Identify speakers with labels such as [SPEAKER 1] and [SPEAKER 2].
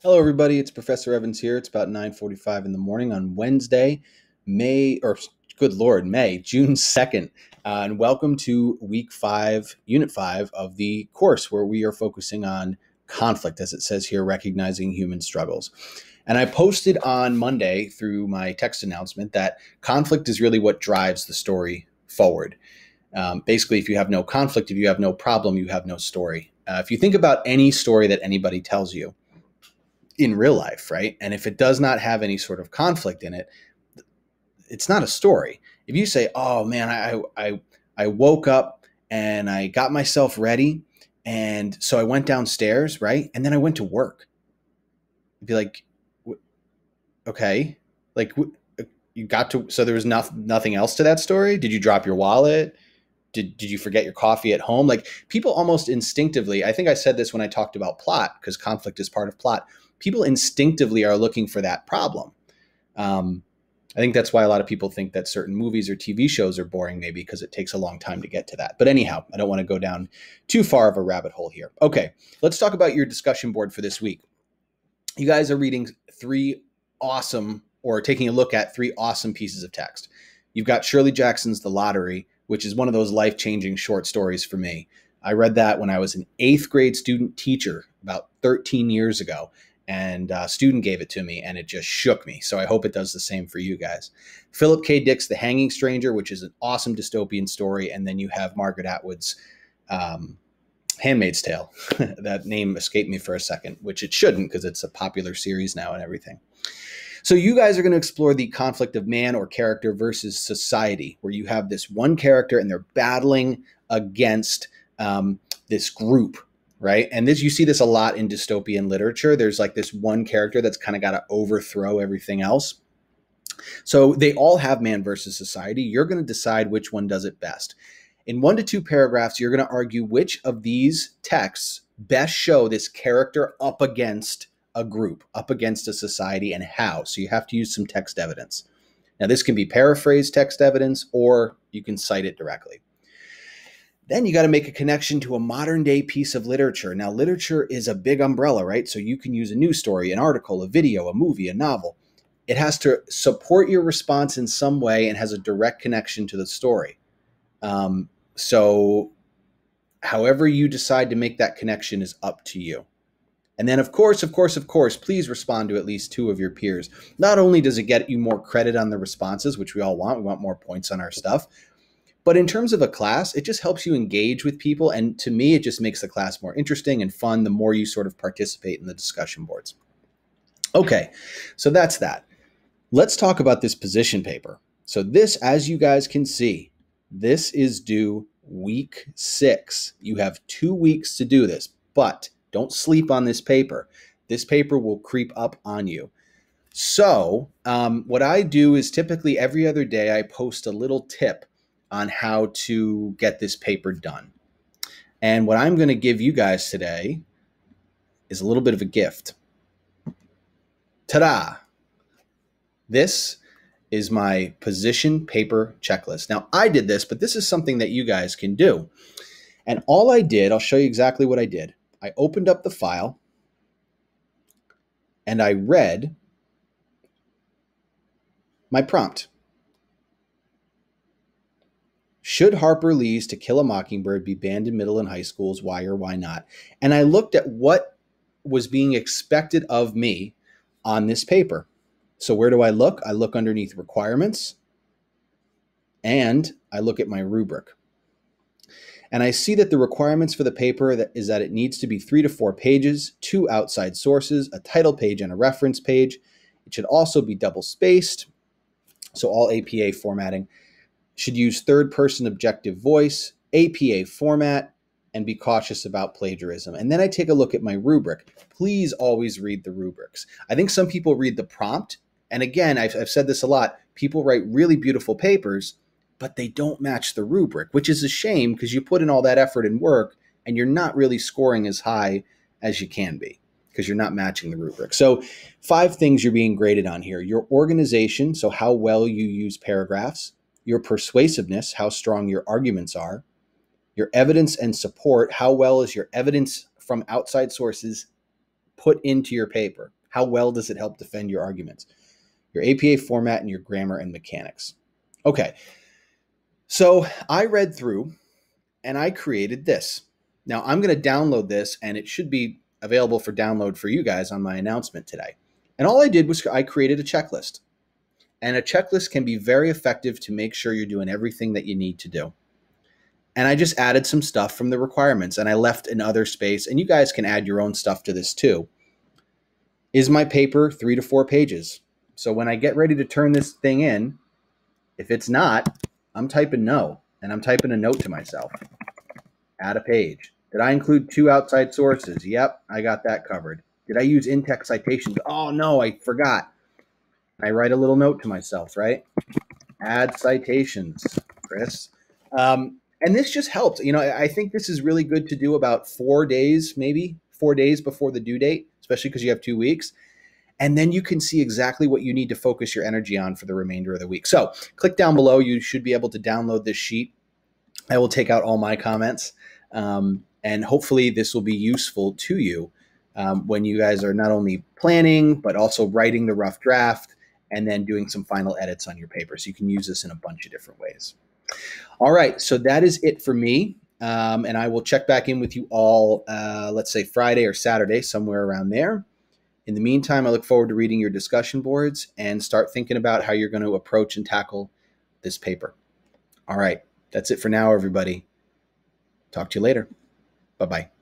[SPEAKER 1] Hello, everybody. It's Professor Evans here. It's about 9:45 in the morning on Wednesday, good Lord, June 2nd. And welcome to week 5, unit 5 of the course where we are focusing on conflict, as it says here, recognizing human struggles. And I posted on Monday through my text announcement that conflict is really what drives the story forward. Basically, if you have no conflict, if you have no problem, you have no story. If you think about any story that anybody tells you, in real life, right? And if it does not have any sort of conflict in it, it's not a story. If you say, "Oh man, I woke up and I got myself ready, and so I went downstairs, right? And then I went to work." You'd be like, "Okay, like you got to." So there was nothing else to that story. Did you drop your wallet? Did you forget your coffee at home? Like people almost instinctively, I think I said this when I talked about plot, because conflict is part of plot. People instinctively are looking for that problem. I think that's why a lot of people think that certain movies or TV shows are boring, maybe because it takes a long time to get to that. But anyhow, I don't want to go down too far of a rabbit hole here. Okay, let's talk about your discussion board for this week. You guys are reading taking a look at 3 awesome pieces of text. You've got Shirley Jackson's The Lottery, which is one of those life-changing short stories for me. I read that when I was an 8th grade student teacher about 13 years ago, and a student gave it to me, and it just shook me. So I hope it does the same for you guys. Philip K. Dick's The Hanging Stranger, which is an awesome dystopian story, and then you have Margaret Atwood's Handmaid's Tale. That name escaped me for a second, which it shouldn't because it's a popular series now and everything. So you guys are going to explore the conflict of man or character versus society, where you have this one character and they're battling against this group, right? And you see this a lot in dystopian literature. There's like this one character that's kind of got to overthrow everything else. So they all have man versus society. You're going to decide which one does it best. In 1 to 2 paragraphs, you're going to argue which of these texts best show this character up against a group, up against a society, and how. So you have to use some text evidence. Now, this can be paraphrased text evidence, or you can cite it directly. Then you got to make a connection to a modern day piece of literature. Now, literature is a big umbrella, right? So you can use a news story, an article, a video, a movie, a novel. It has to support your response in some way and has a direct connection to the story. So however you decide to make that connection is up to you. And then, of course, please respond to at least 2 of your peers. Not only does it get you more credit on the responses, which we all want, we want more points on our stuff, but in terms of a class, it just helps you engage with people. And to me, it just makes the class more interesting and fun the more you sort of participate in the discussion boards. Okay, so that's that. Let's talk about this position paper. So this, as you guys can see, this is due week 6. You have 2 weeks to do this, but don't sleep on this paper. This paper will creep up on you. So what I do is typically every other day I post a little tip on how to get this paper done. And what I'm going to give you guys today is a little bit of a gift. Ta-da! This is my position paper checklist. Now, I did this, but this is something that you guys can do. And all I did, I'll show you exactly what I did. I opened up the file and I read my prompt. Should Harper Lee's To Kill a Mockingbird be banned in middle and high schools? Why or why not? And I looked at what was being expected of me on this paper. So where do I look? I look underneath requirements and I look at my rubric. And I see that the requirements for the paper is that it needs to be 3 to 4 pages, 2 outside sources, a title page and a reference page. It should also be double spaced. So all APA formatting should use third-person objective voice, APA format, and be cautious about plagiarism. And then I take a look at my rubric. Please always read the rubrics. I think some people read the prompt. And again, I've said this a lot. People write really beautiful papers, but they don't match the rubric, which is a shame because you put in all that effort and work and you're not really scoring as high as you can be because you're not matching the rubric. So 5 things you're being graded on here. Your organization, so how well you use paragraphs. Your persuasiveness, how strong your arguments are. Your evidence and support, how well is your evidence from outside sources put into your paper? How well does it help defend your arguments? Your APA format and your grammar and mechanics. Okay, so I read through and I created this. Now I'm going to download this, and it should be available for download for you guys on my announcement today. And all I did was I created a checklist. And a checklist can be very effective to make sure you're doing everything that you need to do. And I just added some stuff from the requirements, and I left another space, and you guys can add your own stuff to this too. Is my paper 3 to 4 pages? So when I get ready to turn this thing in, if it's not, I'm typing no, and I'm typing a note to myself. Add a page. Did I include 2 outside sources? Yep, I got that covered. Did I use in-text citations? Oh no, I forgot. I write a little note to myself, right? Add citations, Chris. And this just helps. I think this is really good to do about 4 days, maybe 4 days before the due date, especially because you have 2 weeks. And then you can see exactly what you need to focus your energy on for the remainder of the week. So click down below. You should be able to download this sheet. I will take out all my comments. And hopefully this will be useful to you when you guys are not only planning, but also writing the rough draft and then doing some final edits on your paper. So you can use this in a bunch of different ways. All right, so that is it for me. And I will check back in with you all, let's say Friday or Saturday, somewhere around there. In the meantime, I look forward to reading your discussion boards and start thinking about how you're going to approach and tackle this paper. All right, that's it for now, everybody. Talk to you later. Bye-bye.